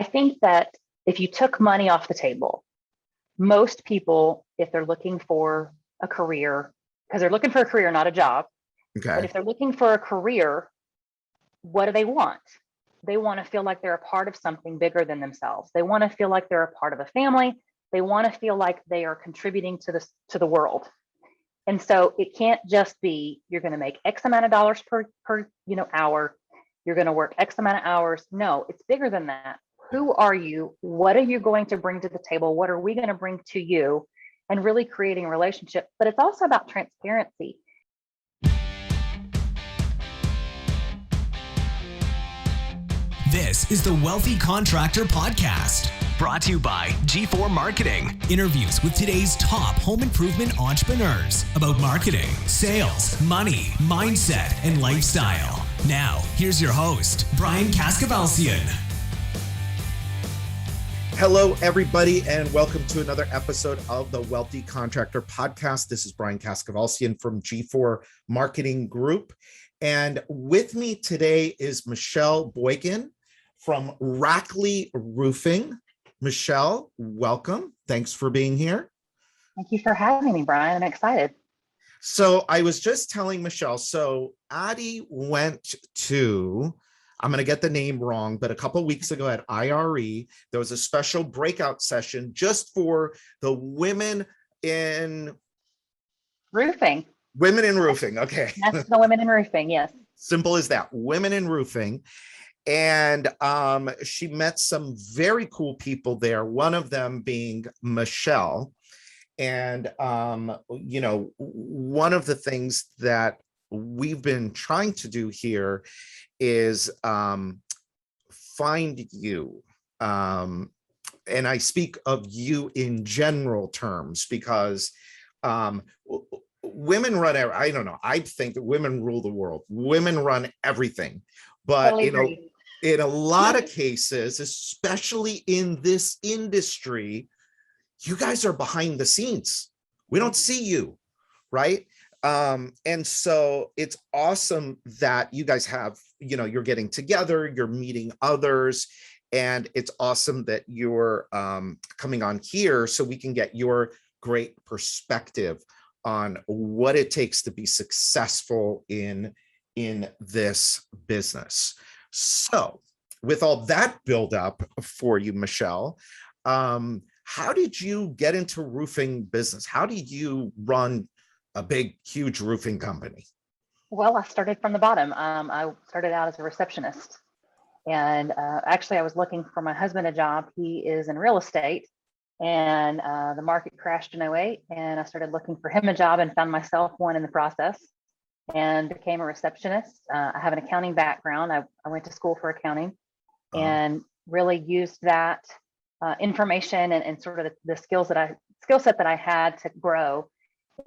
I think that if you took money off the table, most people, if they're looking for a career, because they're looking for a career, not a job, but Okay. if they're looking for a career, what do they want? They want to feel like they're a part of something bigger than themselves. They want to feel like they're a part of a family. They want to feel like they are contributing to the world. And so it can't just be you're going to make X amount of dollars per hour. You're going to work X amount of hours. No, it's bigger than that. Who are you? What are you going to bring to the table? What are we going to bring to you? And really creating a relationship. But it's also about transparency. This is the Wealthy Contractor Podcast, brought to you by G4 Marketing. Interviews with today's top home improvement entrepreneurs about marketing, sales, money, mindset, and lifestyle. Now, here's your host, Brian Kaskavalcian. Hello, everybody, and welcome to another episode of the Wealthy Contractor Podcast. This is Brian Kaskavalcian from G4 Marketing Group. And with me today is Michelle Boykin from Rackley Roofing. Michelle, welcome. Thanks for being here. Thank you for having me, Brian. I'm excited. So I was just telling Michelle, so Addie went to, I'm going to get the name wrong, but a couple of weeks ago at IRE, there was a special breakout session just for the women in Roofing. Women in roofing. Okay. That's the women in roofing. Yes. Simple as that. Women in roofing. And she met some very cool people there. One of them being Michelle. And, one of the things that we've been trying to do here is find you. And I speak of you in general terms because women run, I don't know, I think that women rule the world. Women run everything. But Totally in a lot of cases, especially in this industry, you guys are behind the scenes. We don't see you, right? And so it's awesome that you guys have, you're getting together, you're meeting others, and it's awesome that you're coming on here so we can get your great perspective on what it takes to be successful in this business. So with all that build up for you, Michelle, how did you get into roofing business? How did you run a big, huge roofing company? Well, I started from the bottom. I started out as a receptionist. And actually, I was looking for my husband a job. He is in real estate. And the market crashed in 2008. And I started looking for him a job and found myself one in the process and became a receptionist. I have an accounting background. I went to school for accounting and really used that information and sort of the skill set that I had to grow,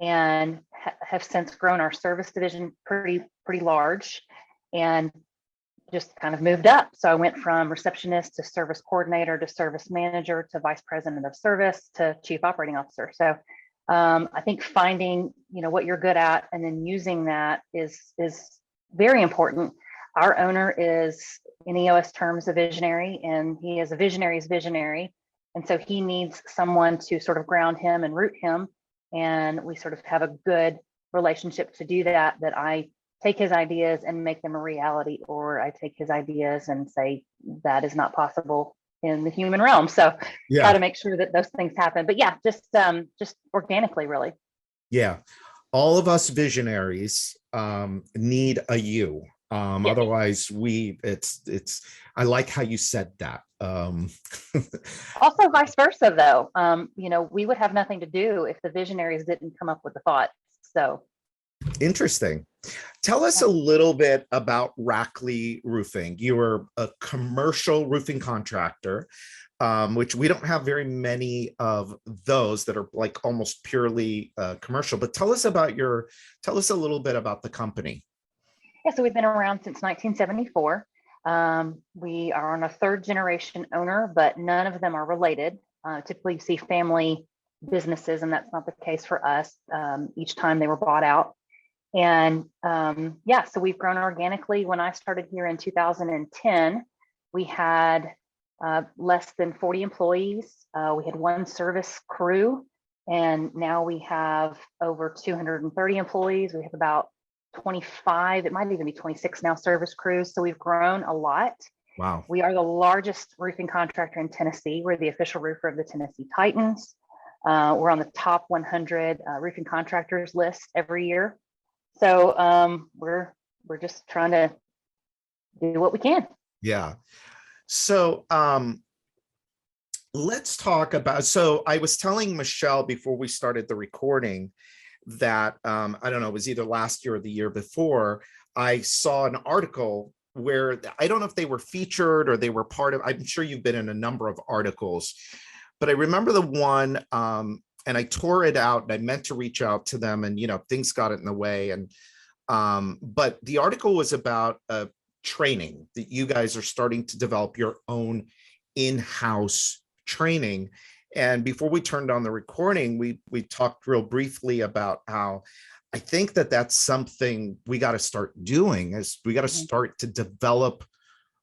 and have since grown our service division pretty large and just kind of moved up. So I went from receptionist to service coordinator to service manager to vice president of service to chief operating officer. So I think finding, what you're good at and then using that is very important. Our owner is, in EOS terms, a visionary, and he is a visionary's visionary. And so he needs someone to sort of ground him and root him. And we sort of have a good relationship to do that I take his ideas and make them a reality, or I take his ideas and say that is not possible in the human realm. So try to make sure that those things happen. But yeah, just organically, really. Yeah. All of us visionaries need a you. Otherwise I like how you said that. Also vice versa though. We would have nothing to do if the visionaries didn't come up with the thoughts. So interesting. Tell us a little bit about Rackley Roofing. You are a commercial roofing contractor, which we don't have very many of those that are like almost purely commercial. But tell us a little bit about the company. Yeah, so we've been around since 1974. We are on a third generation owner, but none of them are related. Typically you see family businesses, and that's not the case for us. Each time they were bought out. And so we've grown organically. When I started here in 2010, we had less than 40 employees. We had one service crew, and now we have over 230 employees. We have about 25, it might even be 26 now, service crews. So we've grown a lot. Wow. We are the largest roofing contractor in Tennessee. We're the official roofer of the Tennessee Titans. We're on the top 100 roofing contractors list every year. So we're just trying to do what we can. Yeah. So let's talk about, so I was telling Michelle before we started the recording that I don't know, it was either last year or the year before, I saw an article where I don't know if they were featured or they were part of, I'm sure you've been in a number of articles, but I remember the one, and I tore it out and I meant to reach out to them, and, you know, things got in the way. And, but the article was about training that you guys are starting to develop your own in-house training. And before we turned on the recording, we talked real briefly about how I think that that's something we got to start doing, is we got to start to develop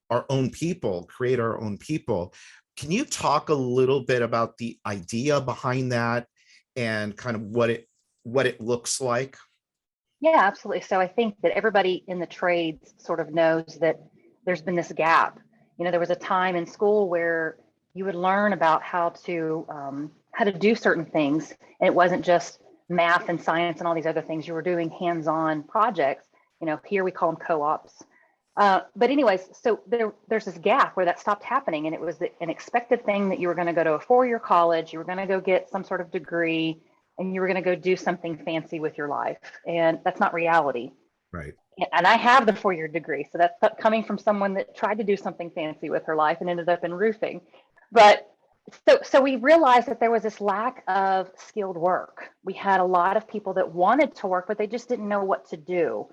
our own people, create our own people. Can you talk a little bit about the idea behind that and kind of what it looks like? Yeah, absolutely. So I think that everybody in the trades sort of knows that there's been this gap. You know, there was a time in school where you would learn about how to do certain things, and it wasn't just math and science and all these other things. You were doing hands-on projects. You know, here we call them co-ops. But anyways, so there's this gap where that stopped happening, and it was an expected thing that you were going to go to a 4-year college, you were going to go get some sort of degree, and you were going to go do something fancy with your life. And that's not reality. Right. And I have the 4-year degree. So that's coming from someone that tried to do something fancy with her life and ended up in roofing. But so we realized that there was this lack of skilled work. We had a lot of people that wanted to work, but they just didn't know what to do.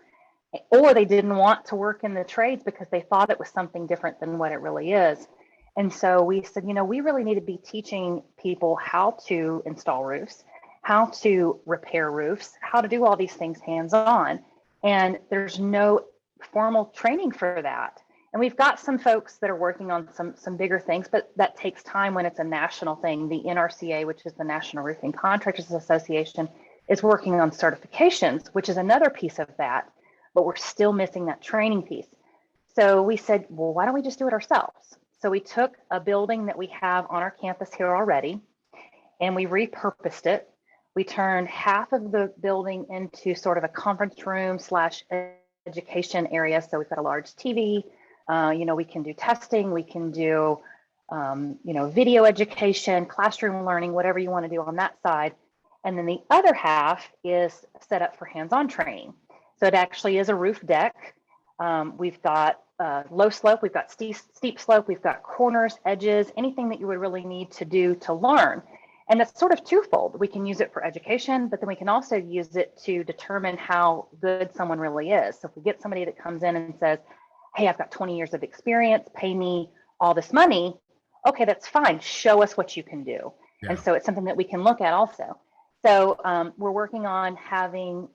Or they didn't want to work in the trades because they thought it was something different than what it really is. And so we said, you know, we really need to be teaching people how to install roofs, how to repair roofs, how to do all these things hands-on. And there's no formal training for that. And we've got some folks that are working on some bigger things, but that takes time when it's a national thing. The NRCA, which is the National Roofing Contractors Association, is working on certifications, which is another piece of that, but we're still missing that training piece. So we said, well, why don't we just do it ourselves? So we took a building that we have on our campus here already, and we repurposed it. We turned half of the building into sort of a conference room / education area. So we've got a large TV. You know, we can do testing, we can do, you know, video education, classroom learning, whatever you want to do on that side. And then the other half is set up for hands-on training. So it actually is a roof deck. We've got low slope, we've got steep slope, we've got corners, edges, anything that you would really need to do to learn. And that's sort of twofold. We can use it for education, but then we can also use it to determine how good someone really is. So if we get somebody that comes in and says, hey, I've got 20 years of experience, pay me all this money. Okay, that's fine. Show us what you can do. Yeah. And so it's something that we can look at also. So we're working on having,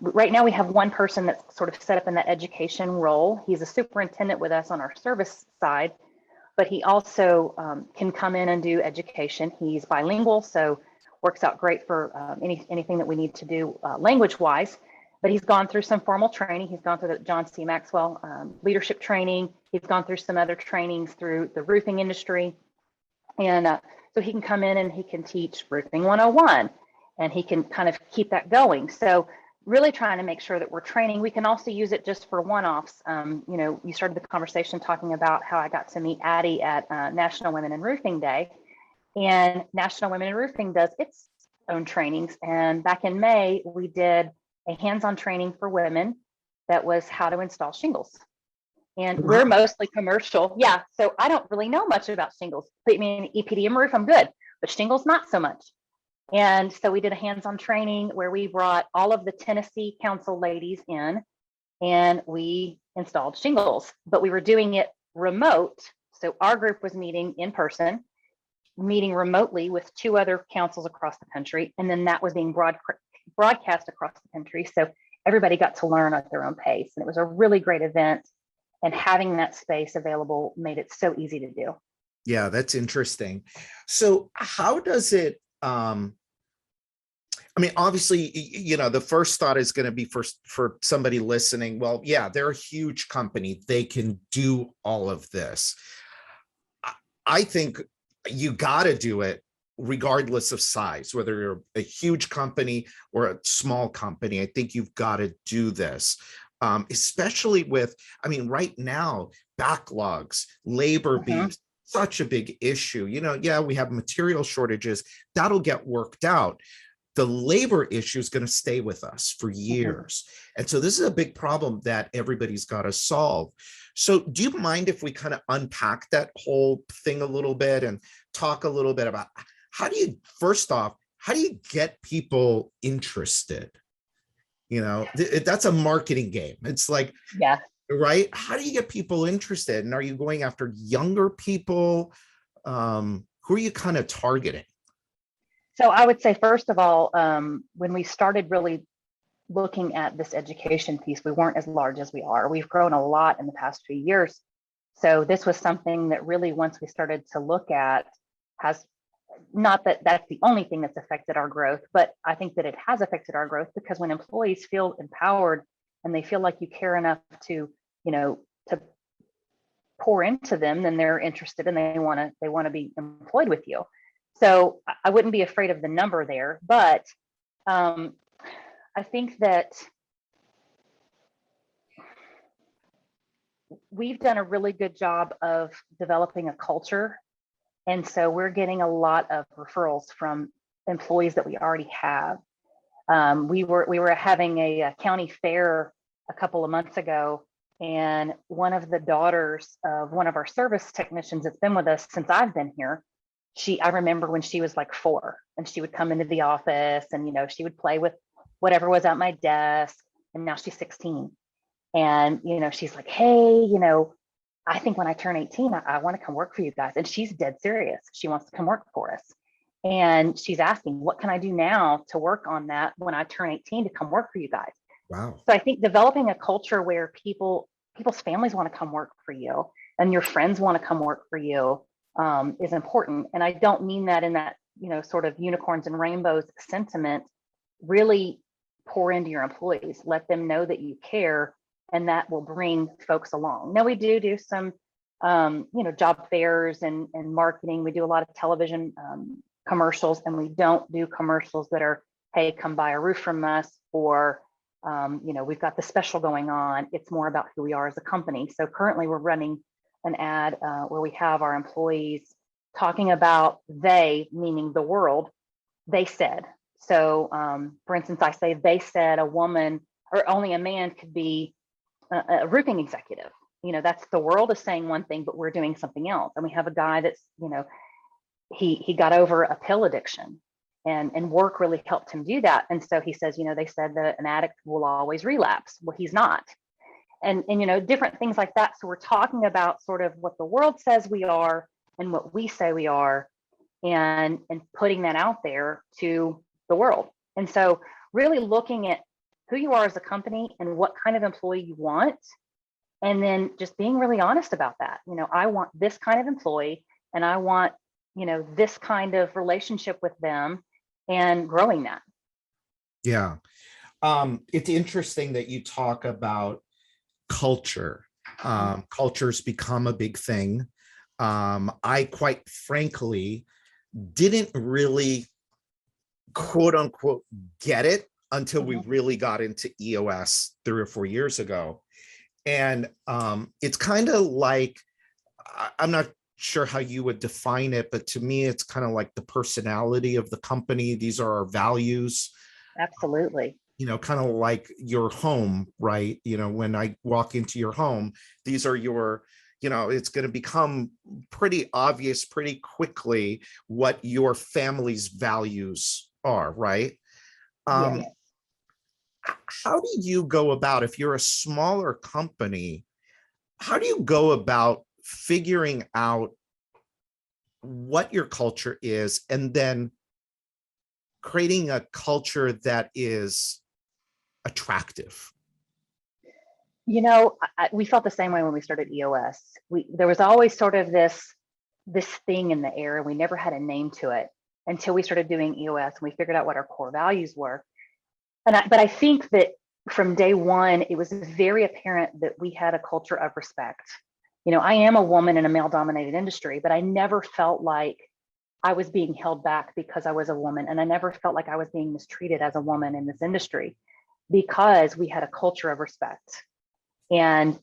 right now we have one person that's sort of set up in that education role. He's a superintendent with us on our service side, but he also can come in and do education. He's bilingual, so works out great for anything that we need to do language-wise. But he's gone through some formal training. He's gone through the John C. Maxwell leadership training. He's gone through some other trainings through the roofing industry. And so he can come in and he can teach Roofing 101, and he can kind of keep that going. So really trying to make sure that we're training. We can also use it just for one-offs. You know, you started the conversation talking about how I got to meet Addie at National Women in Roofing Day. And National Women in Roofing does its own trainings. And back in May, we did a hands-on training for women that was how to install shingles. And we're mostly commercial. Yeah, so I don't really know much about shingles. I mean, EPDM roof, I'm good, but shingles, not so much. And so we did a hands-on training where we brought all of the Tennessee Council ladies in, and we installed shingles, but we were doing it remote. So our group was meeting in person, meeting remotely with 2 other councils across the country. And then that was being broadcast across the country. So everybody got to learn at their own pace. And it was a really great event. And having that space available made it so easy to do. Yeah, that's interesting. So how does it, I mean, obviously, the first thought is going to be for somebody listening, well, yeah, they're a huge company. They can do all of this. I think you got to do it regardless of size, whether you're a huge company or a small company. I think you've got to do this, especially with, I mean, right now, backlogs, labor being such a big issue. Yeah, we have material shortages. That'll get worked out. The labor issue is going to stay with us for years. And so this is a big problem that everybody's got to solve. So do you mind if we kind of unpack that whole thing a little bit and talk a little bit about first off, how do you get people interested? That's a marketing game. It's like, yeah, right? How do you get people interested? And are you going after younger people? Who are you kind of targeting? So I would say, first of all, when we started really looking at this education piece, we weren't as large as we are. We've grown a lot in the past few years. So this was something that really, once we started to look at, has, not that that's the only thing that's affected our growth, but I think that it has affected our growth, because when employees feel empowered and they feel like you care enough to, to pour into them, then they're interested and they want to be employed with you. So I wouldn't be afraid of the number there, but I think that we've done a really good job of developing a culture. And so we're getting a lot of referrals from employees that we already have. We were having a county fair a couple of months ago, and one of the daughters of one of our service technicians that's been with us since I've been here, I remember when she was like 4, and she would come into the office and, she would play with whatever was at my desk, and now she's 16. And, she's like, hey, I think when I turn 18, I want to come work for you guys. And she's dead serious. She wants to come work for us. And she's asking, what can I do now to work on that when I turn 18 to come work for you guys? Wow. So I think developing a culture where people's families want to come work for you and your friends want to come work for you is important. And I don't mean that in that, sort of unicorns and rainbows sentiment. Really pour into your employees, let them know that you care, and that will bring folks along. Now we do some, job fairs and marketing. We do a lot of television commercials, and we don't do commercials that are, hey, come buy a roof from us, or, we've got the special going on. It's more about who we are as a company. So currently we're running an ad where we have our employees talking about they, meaning the world, they said. So for instance, I say they said a woman or only a man could be a roofing executive. That's the world is saying one thing, but we're doing something else. And we have a guy that's, he got over a pill addiction, and work really helped him do that. And so he says, they said that an addict will always relapse. Well, he's not. And different things like that. So we're talking about sort of what the world says we are and what we say we are, and putting that out there to the world. And so really looking at who you are as a company and what kind of employee you want, and then just being really honest about that. I want this kind of employee, and I want, this kind of relationship with them, and growing that. Yeah. It's interesting that you talk about culture. Culture's become a big thing. I quite frankly didn't really, quote unquote, get it until we really got into EOS 3 or 4 years ago. And it's kind of like, I'm not sure how you would define it, but to me, it's kind of like the personality of the company. These are our values. Absolutely. Kind of like your home, right? When I walk into your home, these are your, it's going to become pretty obvious pretty quickly what your family's values are, right? Yeah. How do you go about, if you're a smaller company, how do you go about figuring out what your culture is and then creating a culture that is attractive? We felt the same way when we started EOS. There was always sort of this this thing in the air, and we never had a name to it until we started doing EOS and we figured out what our core values were. But I think that from day one, it was very apparent that we had a culture of respect. You know, I am a woman in a male-dominated industry, but I never felt like I was being held back because I was a woman. And I never felt like I was being mistreated as a woman in this industry because we had a culture of respect. And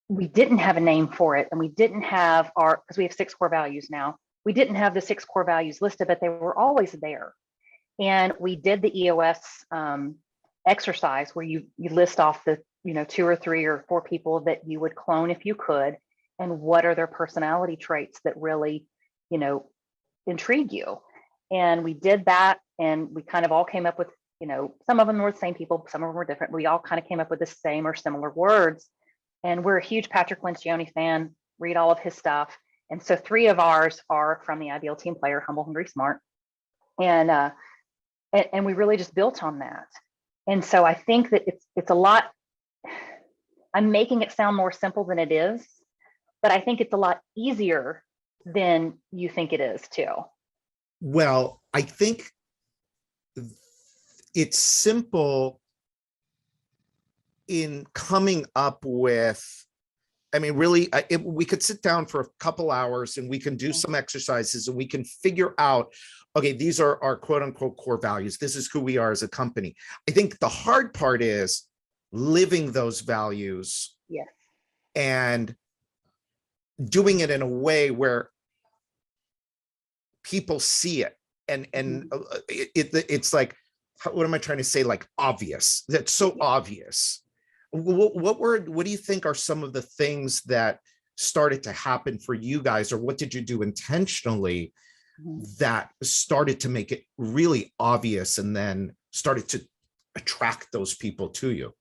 we didn't have a name for it. And we didn't have because we have 6 core values now. We didn't have the 6 core values listed, but they were always there. And we did the EOS exercise where you list off the 2 or 3 or 4 people that you would clone if you could, and what are their personality traits that really intrigue you. And we did that, and we kind of all came up with, some of them were the same people, some of them were different. We all kind of came up with the same or similar words. And we're a huge Patrick Lencioni fan, read all of his stuff. And so 3 of ours are from the Ideal Team Player, Humble, Hungry, Smart. And we really just built on that. And so I think that it's a lot, I'm making it sound more simple than it is, but I think it's a lot easier than you think it is too. Well, I think it's simple in coming up with, really, we could sit down for a couple hours and we can do some exercises and we can figure out, okay, these are our quote unquote core values. This is who we are as a company. I think the hard part is living those values. Yes. And doing it in a way where people see it. And it's like, what am I trying to say? Like obvious. That's so obvious. What do you think are some of the things that started to happen for you guys, or what did you do intentionally that started to make it really obvious and then started to attract those people to you?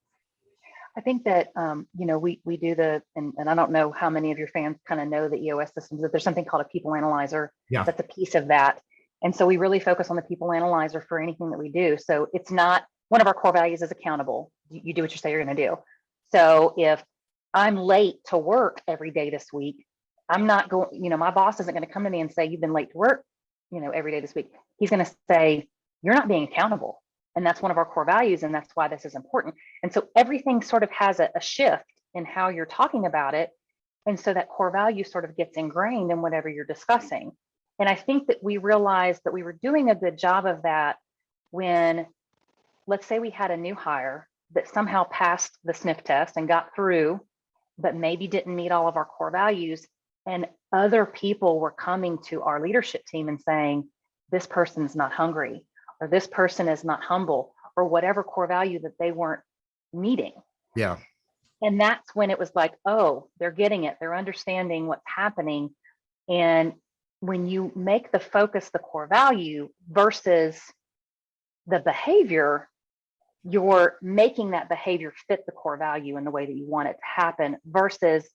I think that, we do and I don't know how many of your fans kind of know the EOS systems, that there's something called a people analyzer. Yeah. That's a piece of that. And so we really focus on the people analyzer for anything that we do. So it's not, one of our core values is accountable. You do what you say you're going to do. So if I'm late to work every day this week, I'm not going, my boss isn't going to come to me and say, you've been late to work, every day this week. He's going to say, you're not being accountable. And that's one of our core values. And that's why this is important. And so everything sort of has a shift in how you're talking about it. And so that core value sort of gets ingrained in whatever you're discussing. And I think that we realized that we were doing a good job of that when, let's say we had a new hire that somehow passed the sniff test and got through, but maybe didn't meet all of our core values. And other people were coming to our leadership team and saying, this person's not hungry, or this person is not humble, or whatever core value that they weren't meeting. Yeah. And that's when it was like, oh, they're getting it. They're understanding what's happening. And when you make the focus the core value versus the behavior, you're making that behavior fit the core value in the way that you want it to happen versus,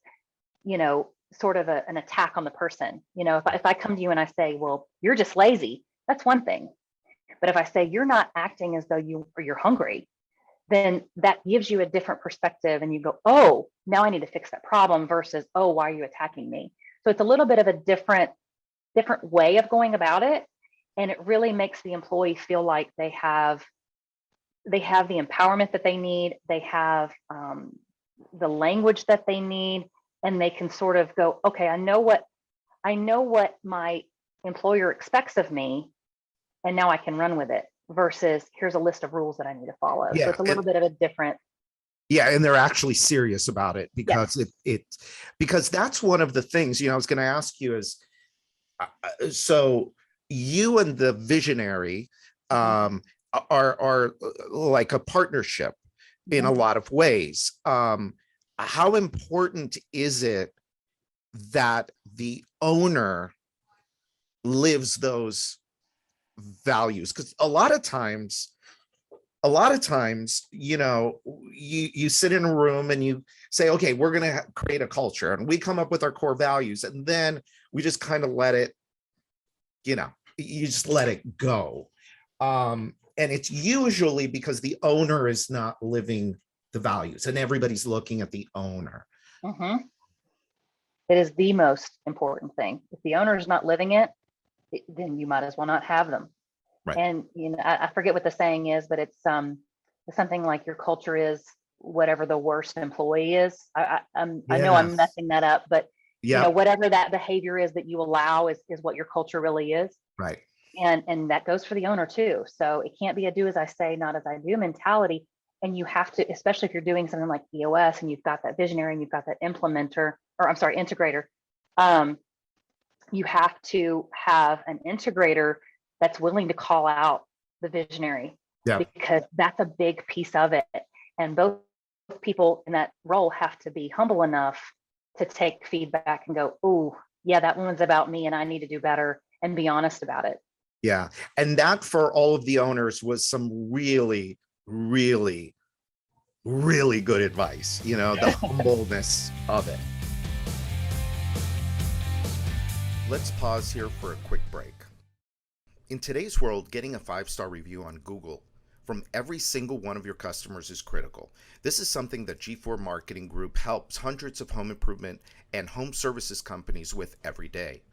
sort of an attack on the person. If I come to you and I say, well, you're just lazy, that's one thing. But if I say you're not acting as though you're hungry, then that gives you a different perspective and you go, oh, now I need to fix that problem versus, oh, why are you attacking me? So it's a little bit of a different way of going about it. And it really makes the employee feel like they have the empowerment that they need. They have the language that they need, and they can sort of go, okay, I know what my employer expects of me, and now I can run with it versus here's a list of rules that I need to follow. Yeah, so it's a little bit of a different. Yeah, and they're actually serious about it because because that's one of the things, I was going to ask you is, so you and the visionary are like a partnership in a lot of ways. How important is it that the owner lives those values? Because a lot of times, you sit in a room and you say, okay, we're going to create a culture, and we come up with our core values, and then we just kind of let it, you just let it go. And it's usually because the owner is not living the values and everybody's looking at the owner. Mm-hmm. It is the most important thing. If the owner is not living it, then you might as well not have them. Right. And I forget what the saying is, but it's something like your culture is whatever the worst employee is. I know I'm messing that up, but whatever that behavior is that you allow is what your culture really is. Right. And that goes for the owner too. So it can't be a do as I say, not as I do mentality. And you have to, especially if you're doing something like EOS and you've got that visionary and you've got that integrator. You have to have an integrator that's willing to call out the visionary, because that's a big piece of it. And both people in that role have to be humble enough to take feedback and go, oh, yeah, that one's about me and I need to do better, and be honest about it. Yeah. And that for all of the owners was some really, really, really good advice, the humbleness of it. Let's pause here for a quick break. In today's world, getting a 5-star review on Google from every single one of your customers is critical. This is something that G4 Marketing Group helps hundreds of home improvement and home services companies with every day.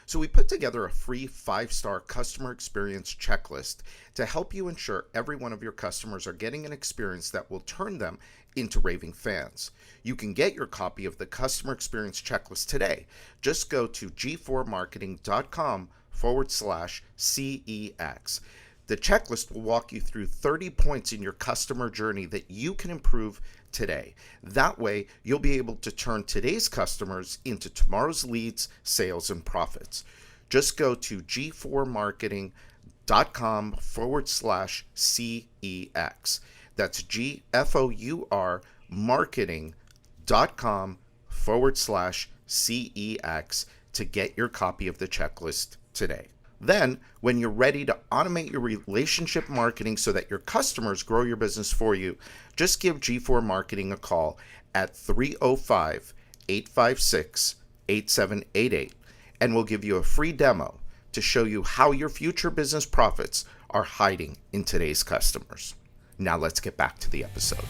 So we put together a free 5-star customer experience checklist to help you ensure every one of your customers are getting an experience that will turn them into raving fans. You can get your copy of the customer experience checklist today. Just go to g4marketing.com/CEX. The checklist will walk you through 30 points in your customer journey that you can improve today. That way, you'll be able to turn today's customers into tomorrow's leads, sales, and profits. Just go to g4marketing.com/CEX. That's GFOUR marketing.com/CEX to get your copy of the checklist today. Then, when you're ready to automate your relationship marketing so that your customers grow your business for you, just give G4 Marketing a call at 305-856-8788, and we'll give you a free demo to show you how your future business profits are hiding in today's customers. Now let's get back to the episode.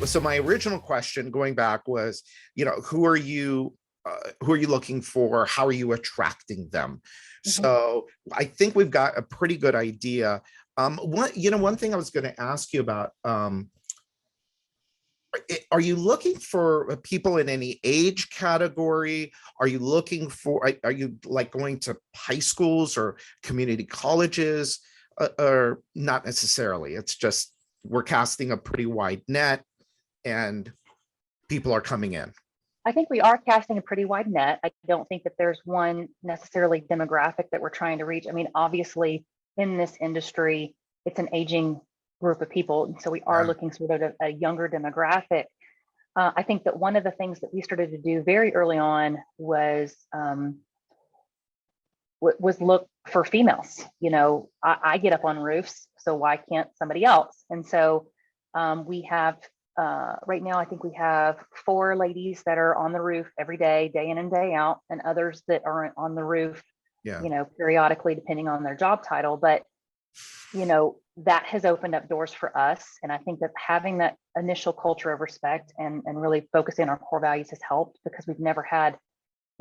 So my original question going back was, who are you looking for? How are you attracting them? Mm-hmm. So I think we've got a pretty good idea. One thing I was going to ask you about, are you looking for people in any age category? Are you looking for, are you like going to high schools or community colleges? Or not necessarily. It's just we're casting a pretty wide net and people are coming in. I think we are casting a pretty wide net. I don't think that there's one necessarily demographic that we're trying to reach. I mean, obviously in this industry, it's an aging group of people. And so we are looking sort of at a younger demographic. I think that one of the things that we started to do very early on was look for females. I get up on roofs, so why can't somebody else? And so we have right now, I think we have 4 ladies that are on the roof every day, day in and day out, and others that aren't on the roof, periodically, depending on their job title. But that has opened up doors for us, and I think that having that initial culture of respect and really focusing on our core values has helped, because we've never had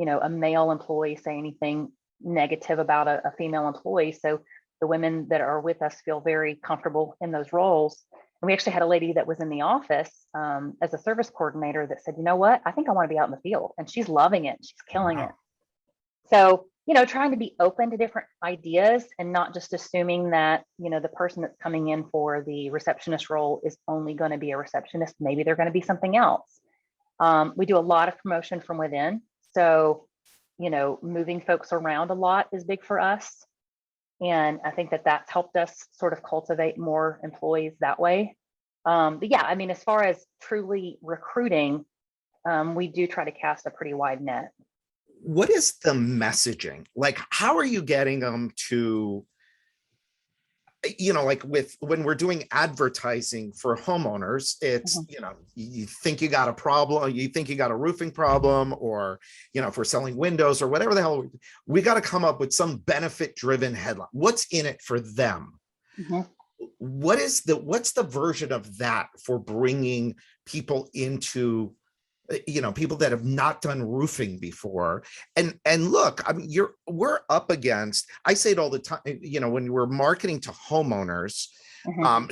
a male employee say anything negative about a female employee. So the women that are with us feel very comfortable in those roles. And we actually had a lady that was in the office as a service coordinator that said, you know what, I think I want to be out in the field, and she's loving it. She's killing it. So, trying to be open to different ideas and not just assuming that, the person that's coming in for the receptionist role is only going to be a receptionist. Maybe they're going to be something else. We do a lot of promotion from within. So, moving folks around a lot is big for us. And I think that that's helped us sort of cultivate more employees that way. But yeah, I mean, as far as truly recruiting, we do try to cast a pretty wide net. What is the messaging? Like, how are you getting them to, like when we're doing advertising for homeowners, it's, you think you got a problem, you think you got a roofing problem, or, if we're selling windows or whatever the hell, we got to come up with some benefit driven headline. What's in it for them? Mm-hmm. What's the version of that for bringing people into people that have not done roofing before. And look, I mean, we're up against, I say it all the time, when we're marketing to homeowners,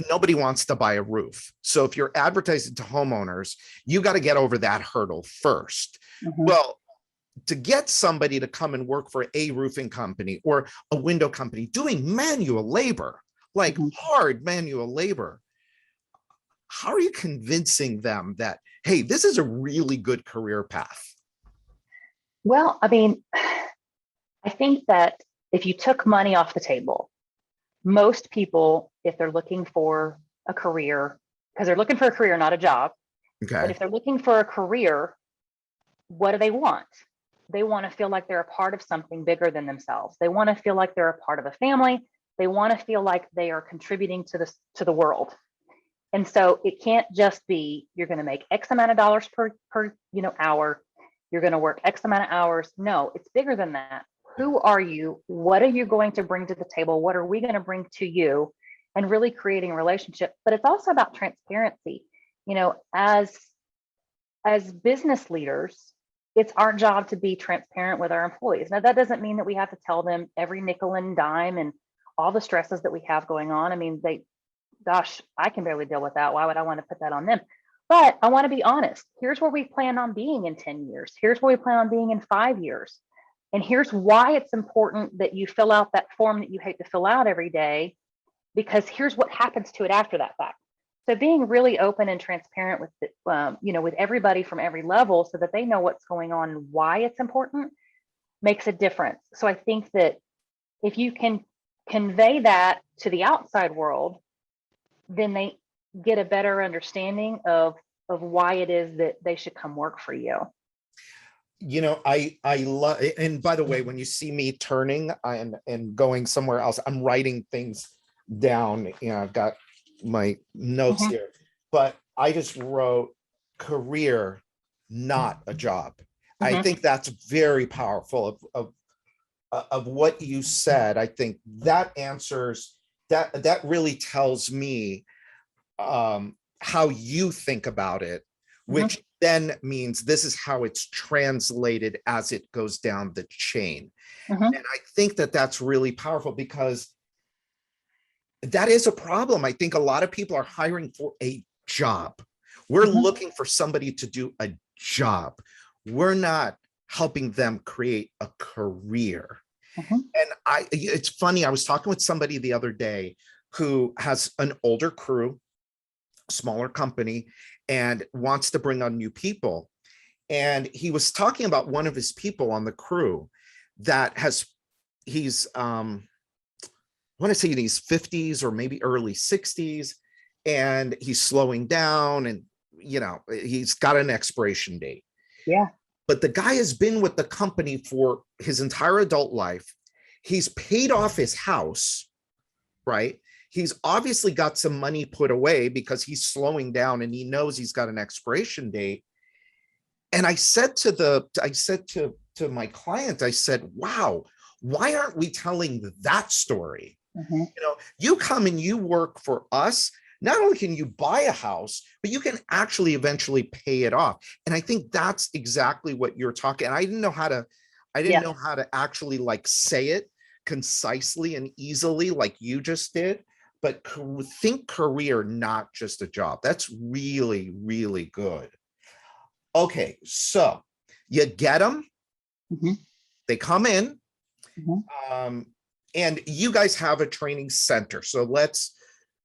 nobody wants to buy a roof. So if you're advertising to homeowners, you got to get over that hurdle first. Well, to get somebody to come and work for a roofing company or a window company doing manual labor, like hard manual labor, how are you convincing them that, hey, this is a really good career path? Well, I mean, I think that if you took money off the table, most people, if they're looking for a career, because they're looking for a career, not a job, but if they're looking for a career, what do they want? They want to feel like they're a part of something bigger than themselves. They want to feel like they're a part of a family. They want to feel like they are contributing to the world. And so it can't just be, you're going to make X amount of dollars per hour. You're going to work X amount of hours. No, it's bigger than that. Who are you? What are you going to bring to the table? What are we going to bring to you? And really creating a relationship. But it's also about transparency. As business leaders, it's our job to be transparent with our employees. Now, that doesn't mean that we have to tell them every nickel and dime and all the stresses that we have going on. I mean, gosh, I can barely deal with that. Why would I want to put that on them? But I want to be honest. Here's where we plan on being in 10 years. Here's where we plan on being in 5 years. And here's why it's important that you fill out that form that you hate to fill out every day, because here's what happens to it after that fact. So being really open and transparent with, with everybody from every level so that they know what's going on and why it's important makes a difference. So I think that if you can convey that to the outside world, then they get a better understanding of why it is that they should come work for you. I love, and by the way, when you see me turning and going somewhere else, I'm writing things down. I've got my notes here, but I just wrote career, not a job. I think that's very powerful of what you said. I think that answers that really tells me how you think about it, which then means this is how it's translated as it goes down the chain. And I think that that's really powerful because that is a problem. I think a lot of people are hiring for a job. We're looking for somebody to do a job. We're not helping them create a career. And it's funny, I was talking with somebody the other day who has an older crew, smaller company, and wants to bring on new people. And he was talking about one of his people on the crew that he's I want to say in his 50s or maybe early 60s, and he's slowing down and, he's got an expiration date. Yeah. But the guy has been with the company for his entire adult life. He's paid off his house, right? He's obviously got some money put away because he's slowing down and he knows he's got an expiration date. And I said to my client, I said, wow, why aren't we telling that story? You come and you work for us. Not only can you buy a house, but you can actually eventually pay it off. And I think that's exactly what you're talking. And I didn't know how to actually say it concisely and easily like you just did, but think career, not just a job. That's really, really good. Okay. So you get them, they come in, and you guys have a training center. So let's,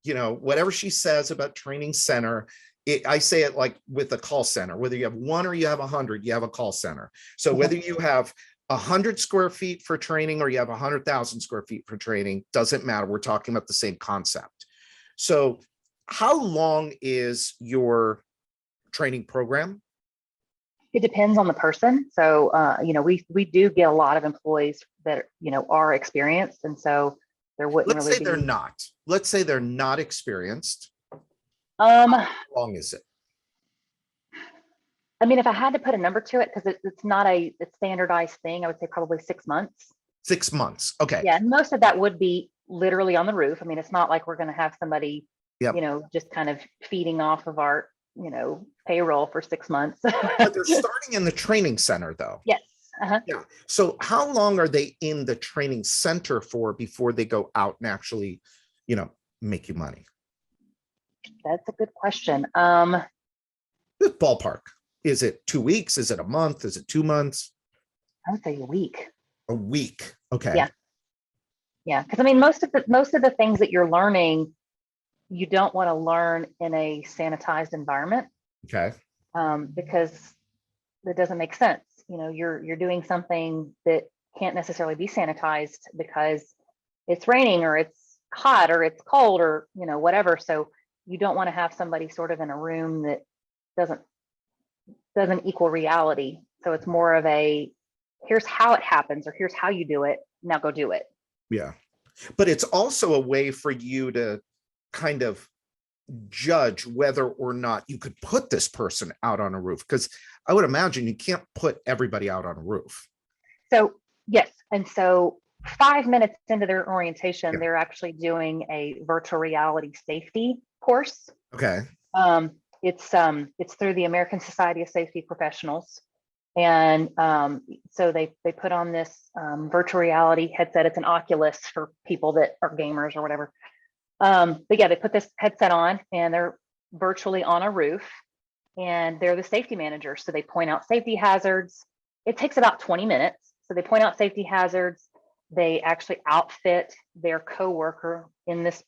whatever she says about training center, I say it like with a call center, whether you have 1 or you have 100, you have a call center. So whether you have 100 square feet for training or you have 100,000 square feet for training, doesn't matter. We're talking about the same concept. So how long is your training program? It depends on the person. So, we do get a lot of employees that, are experienced. And so there wouldn't Let's really say be. they're not. Let's say they're not experienced. How long is it? I mean, if I had to put a number to it, because it's not a standardized thing, I would say probably 6 months. 6 months. Okay. Yeah. And most of that would be literally on the roof. I mean, it's not like we're going to have somebody, just kind of feeding off of our, payroll for 6 months. But they're starting in the training center though. Yes. Uh-huh. Yeah. So how long are they in the training center for before they go out and actually, make you money? That's a good question. Ballpark. Is it 2 weeks? Is it a month? Is it 2 months? I would say a week. A week. Okay. Yeah. Yeah. Because most of the things that you're learning, you don't want to learn in a sanitized environment. Okay. Because that doesn't make sense. You're doing something that can't necessarily be sanitized because it's raining or it's hot or it's cold or whatever. So you don't want to have somebody sort of in a room that doesn't equal reality. So it's more of a, here's how it happens or here's how you do it. Now go do it. Yeah. But it's also a way for you to kind of judge whether or not you could put this person out on a roof, because I would imagine you can't put everybody out on a roof. So yes, and so 5 minutes into their orientation, they're actually doing a virtual reality safety course. Okay. It's through the American Society of Safety Professionals, and so they put on this virtual reality headset. It's an Oculus for people that are gamers or whatever. But yeah, they put this headset on and they're virtually on a roof and they're the safety manager. So they point out safety hazards. It takes about 20 minutes. So they point out safety hazards. They actually outfit their coworker in this,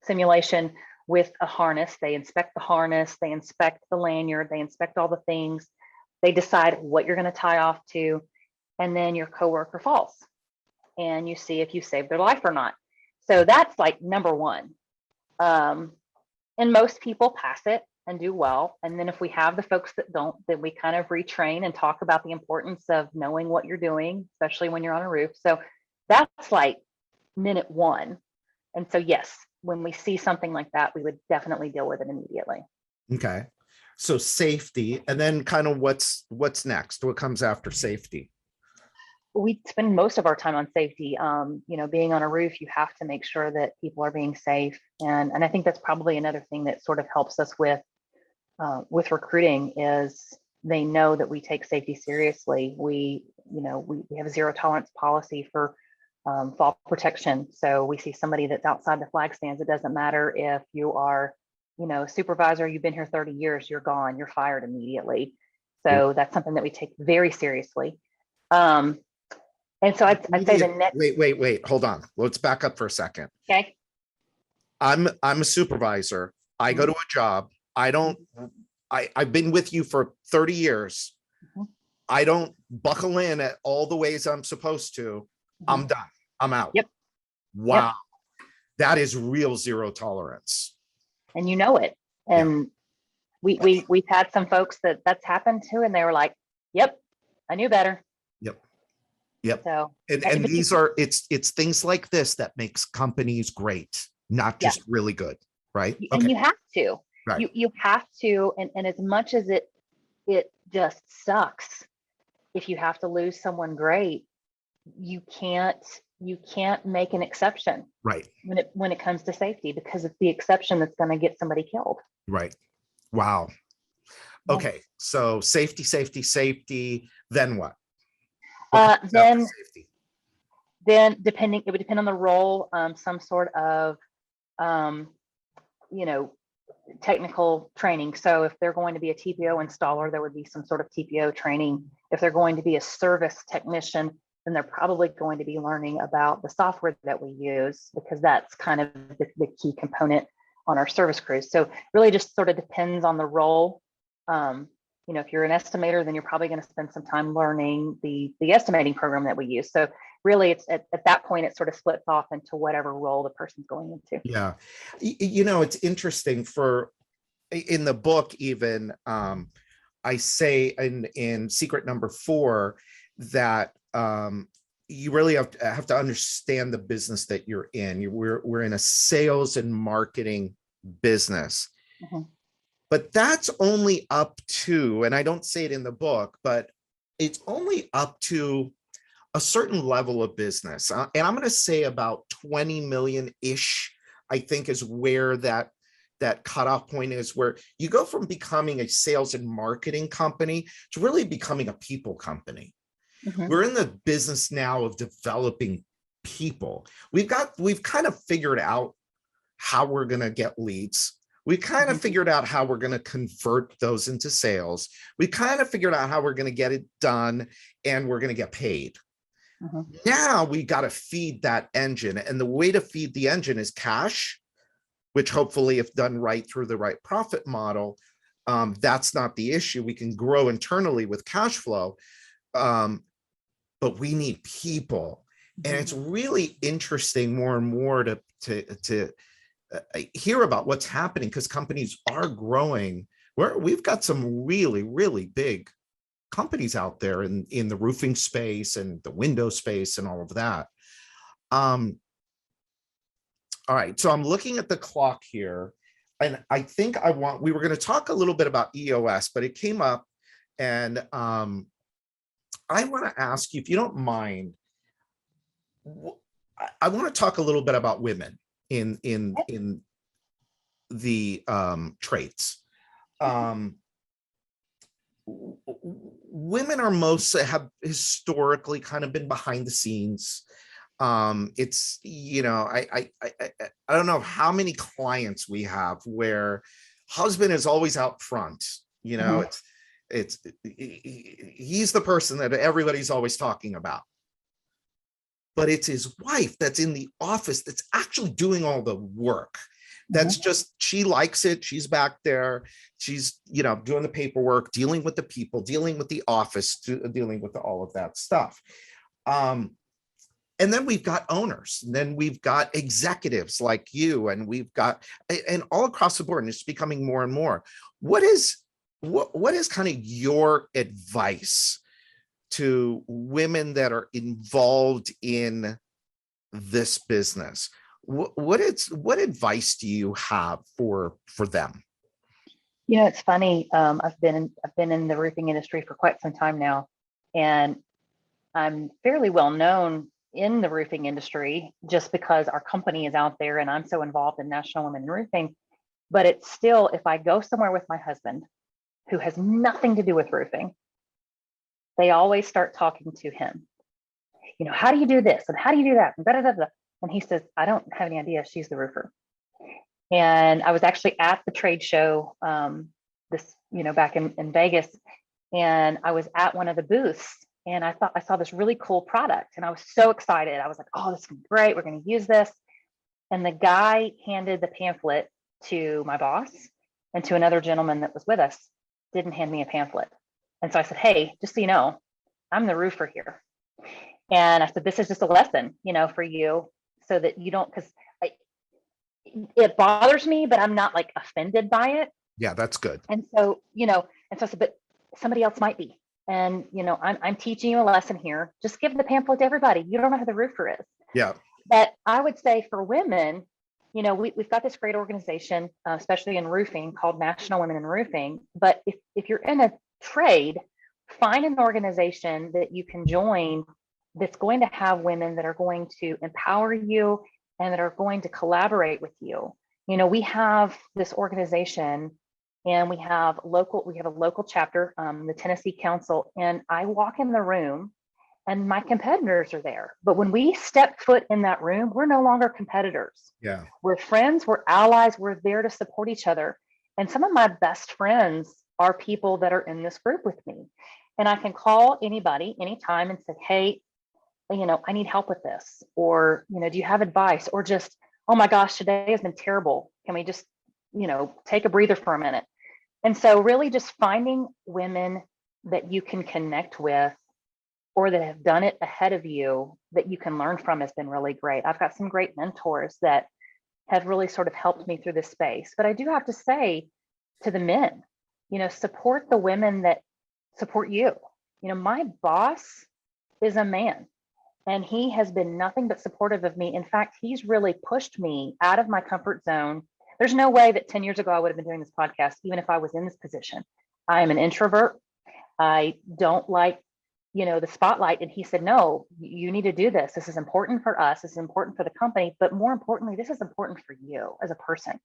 simulation with a harness. They inspect the harness, they inspect the lanyard, they inspect all the things. They decide what you're going to tie off to, and then your coworker falls and you see if you saved their life or not. So that's like number one. And most people pass it and do well. And then if we have the folks that don't, then we kind of retrain and talk about the importance of knowing what you're doing, especially when you're on a roof. So that's like minute one. And so, yes, when we see something like that, we would definitely deal with it immediately. Okay. So safety, and then kind of what's next? What comes after safety? We spend most of our time on safety. Being on a roof, you have to make sure that people are being safe. And I think that's probably another thing that sort of helps us with recruiting is they know that we take safety seriously. We have a zero tolerance policy for fall protection. So we see somebody that's outside the flag stands. It doesn't matter if you are, supervisor, you've been here 30 years, you're gone, you're fired immediately. So that's something that we take very seriously. And so I'd say the next. Wait, hold on. Let's back up for a second. Okay. I'm a supervisor. I go to a job. I've been with you for 30 years. Mm-hmm. I don't buckle in at all the ways I'm supposed to. Mm-hmm. I'm done. I'm out. Yep. Wow. Yep. That is real zero tolerance. And you know it. And we've had some folks that's happened to, and they were like, yep, I knew better. Yep. So, and these are, it's things like this that makes companies great, not just really good. Right. And okay. you have to, right. You have to, and as much as it just sucks, if you have to lose someone great, you can't make an exception. Right. When it comes to safety, because it's the exception that's going to get somebody killed. Right. Wow. Okay. So safety, then what? Then it would depend on the role, some sort of, technical training. So if they're going to be a TPO installer, there would be some sort of TPO training. If they're going to be a service technician, then they're probably going to be learning about the software that we use, because that's kind of the key component on our service crews. So really just sort of depends on the role. If you're an estimator, then you're probably going to spend some time learning the estimating program that we use. So really it's at that point, it sort of splits off into whatever role the person's going into. Yeah. It's interesting in the book, even I say in secret number 4 that you really have to understand the business that you're in. We're in a sales and marketing business. Mm-hmm. But that's only up to, and I don't say it in the book, but it's only up to a certain level of business. And I'm going to say about 20 million-ish, I think, is where that cutoff point is, where you go from becoming a sales and marketing company to really becoming a people company. Mhm. We're in the business now of developing people. We've kind of figured out how we're going to get leads. We kind of Mhm. figured out how we're going to convert those into sales. We kind of figured out how we're going to get it done, and we're going to get paid. Mhm. Now we got to feed that engine. And the way to feed the engine is cash, which hopefully, if done right through the right profit model, that's not the issue. We can grow internally with cash flow, but we need people. And it's really interesting more and more to hear about what's happening, because companies are growing. We've got some really, really big companies out there in the roofing space and the window space and all of that. All right, so I'm looking at the clock here, and I think we were going to talk a little bit about EOS, but it came up, and I want to ask you, if you don't mind, I want to talk a little bit about women in the trades. Women are have historically kind of been behind the scenes. It's, I don't know how many clients we have where husband is always out front. He's the person that everybody's always talking about, but it's his wife that's in the office that's actually doing all the work. That's just, she likes it. She's back there. She's, doing the paperwork, dealing with the people, dealing with the office, dealing with all of that stuff. And then we've got owners, and then we've got executives like you, and we've got, and all across the board, and it's becoming more and more. What is kind of your advice to women that are involved in this business? What advice do you have for them? It's funny. I've been in the roofing industry for quite some time now, and I'm fairly well known in the roofing industry just because our company is out there and I'm so involved in National Women in Roofing. But it's still, if I go somewhere with my husband who has nothing to do with roofing, they always start talking to him. How do you do this? And how do you do that? And, and he says, I don't have any idea. She's the roofer. And I was actually at the trade show back in Vegas, and I was at one of the booths, and I thought I saw this really cool product, and I was so excited. I was like, oh, this is great. We're going to use this. And the guy handed the pamphlet to my boss and to another gentleman that was with us, didn't hand me a pamphlet. And so I said, hey, just so you know, I'm the roofer here. And I said, this is just a lesson, for you, so that you don't, because it bothers me, but I'm not like offended by it. Yeah, that's good. And so, I said, but somebody else might be. And, I'm teaching you a lesson here. Just give the pamphlet to everybody. You don't know who the roofer is. Yeah. But I would say for women, we've got this great organization, especially in roofing, called National Women in Roofing. But if you're in a trade, find an organization that you can join that's going to have women that are going to empower you and that are going to collaborate with you. We have this organization, and we have a local chapter, the Tennessee Council, and I walk in the room and my competitors are there. But when we step foot in that room, we're no longer competitors. Yeah. We're friends, we're allies, we're there to support each other. And some of my best friends are people that are in this group with me. And I can call anybody anytime and say, hey, I need help with this. Or, do you have advice? Or just, oh my gosh, today has been terrible. Can we just, take a breather for a minute? And so really just finding women that you can connect with or that have done it ahead of you that you can learn from has been really great. I've got some great mentors that have really sort of helped me through this space. But I do have to say to the men, support the women that support you. My boss is a man, and he has been nothing but supportive of me. In fact, he's really pushed me out of my comfort zone. There's no way that 10 years ago I would have been doing this podcast, even if I was in this position. I am an introvert. I don't like, the spotlight. And he said, no, you need to do this. This is important for us. This is important for the company. But more importantly, this is important for you as a person.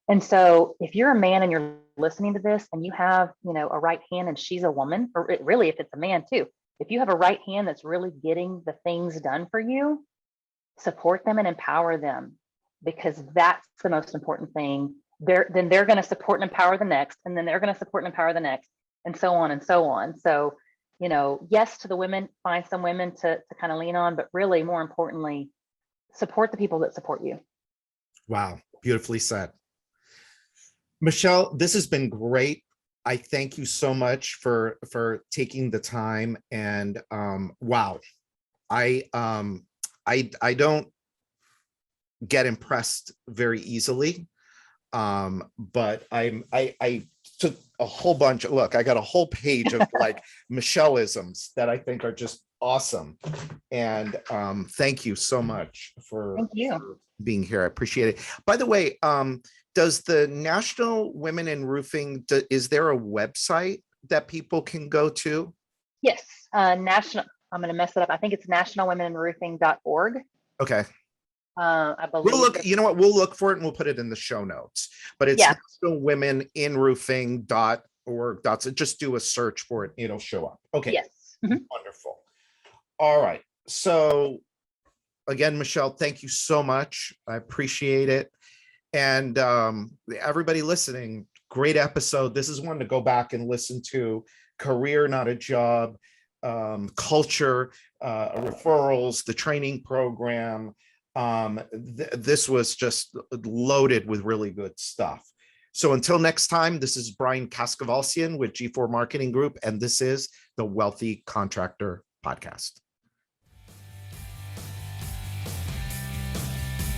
And so if you're a man and you're listening to this and you have, a right hand and she's a woman, or really if it's a man too, if you have a right hand that's really getting the things done for you, support them and empower them, because that's the most important thing. Then they're going to support and empower the next, and then they're going to support and empower the next, and so on and so on. So, yes to the women, find some women to kind of lean on, but really more importantly, support the people that support you. Wow. Beautifully said. Michelle, this has been great. I thank you so much for taking the time. And wow, I don't get impressed very easily, but I took a whole bunch. Look, I got a whole page of like Michelleisms that I think are just awesome. And thank you so much for being here. I appreciate it. By the way, does the National Women in Roofing, is there a website that people can go to? Yes, national. I'm going to mess it up. I think it's nationalwomeninroofing.org. Okay. I believe we'll look. You know what? We'll look for it and we'll put it in the show notes. But it's nationalwomeninroofing.org. Just do a search for it. It'll show up. Okay. Yes. Mm-hmm. Wonderful. All right. So again, Michelle, thank you so much. I appreciate it. And everybody listening, great episode. This is one to go back and listen to. Career, not a job. Culture, referrals, the training program. This was just loaded with really good stuff. So until next time, this is Brian Kaskavalsian with G4 Marketing Group, and this is the Wealthy Contractor Podcast.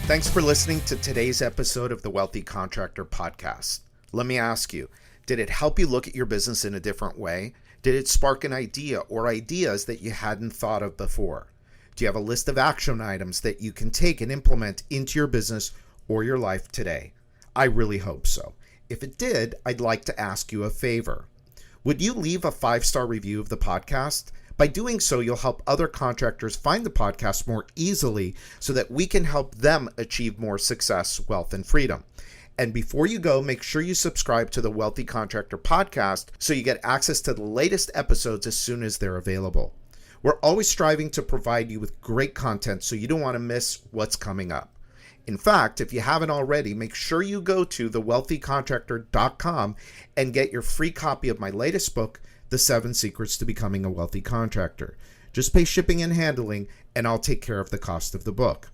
Thanks for listening to today's episode of the Wealthy Contractor Podcast. Let me ask you, did it help you look at your business in a different way? Did it spark an idea or ideas that you hadn't thought of before? Do you have a list of action items that you can take and implement into your business or your life today? I really hope so. If it did, I'd like to ask you a favor. Would you leave a 5-star review of the podcast? By doing so, you'll help other contractors find the podcast more easily so that we can help them achieve more success, wealth, and freedom. And before you go, make sure you subscribe to the Wealthy Contractor Podcast so you get access to the latest episodes as soon as they're available. We're always striving to provide you with great content so you don't want to miss what's coming up. In fact, if you haven't already, make sure you go to thewealthycontractor.com and get your free copy of my latest book, The 7 Secrets to Becoming a Wealthy Contractor. Just pay shipping and handling, and I'll take care of the cost of the book.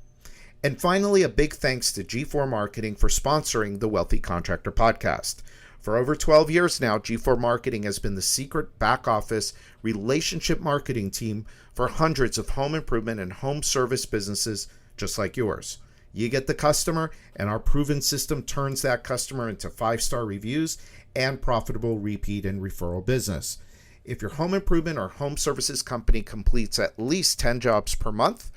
And finally, a big thanks to G4 Marketing for sponsoring the Wealthy Contractor Podcast. For over 12 years now, G4 Marketing has been the secret back office relationship marketing team for hundreds of home improvement and home service businesses just like yours. You get the customer, and our proven system turns that customer into 5-star reviews and profitable repeat and referral business. If your home improvement or home services company completes at least 10 jobs per month,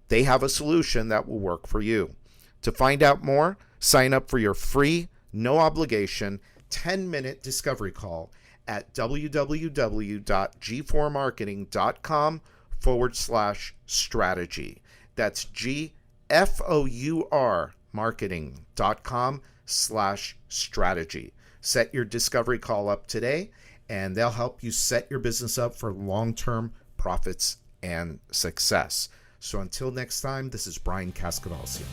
they have a solution that will work for you. To find out more, sign up for your free, no obligation, 10-minute discovery call at www.g4marketing.com/strategy. That's GFOUR marketing.com/strategy. Set your discovery call up today, and they'll help you set your business up for long-term profits and success. So until next time, this is Brian Kaskavalsian.